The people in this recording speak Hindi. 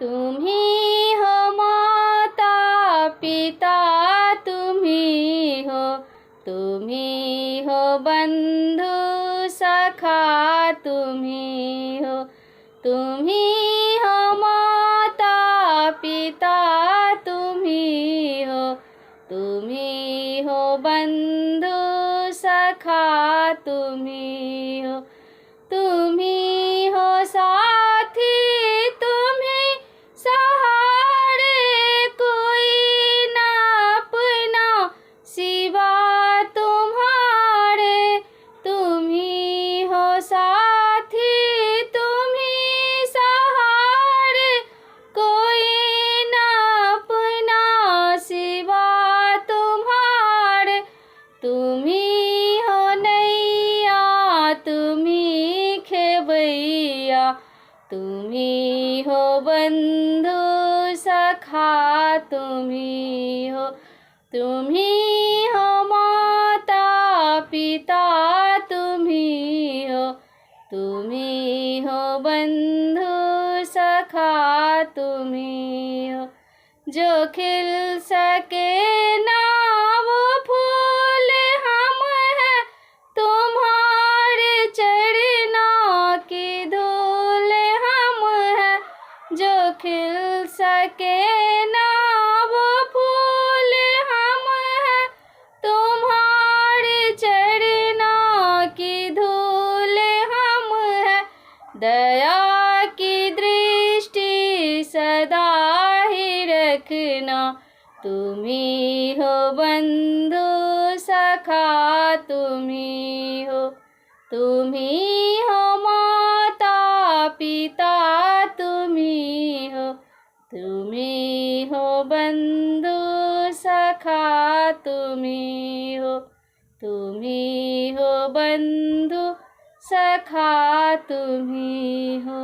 तुम्ही हो माता पिता, तुम्ही हो बंधु सखा, तुम्ही हो माता पिता, तुम्ही हो बंधु सखा, तुम्ही हो साथी, तुम्ही सहारे, कोई ना अपना सिवा तुम्हारे। तुम्ही हो साथी, तुम्ही सहारे, कोई ना अपना सिवा तुम्हारे। तुम्ही हो नैया, तुम्ही खेवैया, तुम्ही हो बंधु सखा, तुम्ही हो माता पिता, तुम्ही हो बंधु सखा, तुम्ही जो खिल सके ना वो फूल हम हैं, तुम्हारे चरणों की धूल हम हैं। जो खिल सके ना वो फूल हम हैं, तुम्हारे चरणों की धूल हम हैं। दया की दृष्टि सदा ही रखना, तुम्ही हो बंधु सखा, तुम्ही हो माता पिता, तुम्ही हो बंधु सखा, तुम्ही हो बंधु सखा, तुम्ही हो।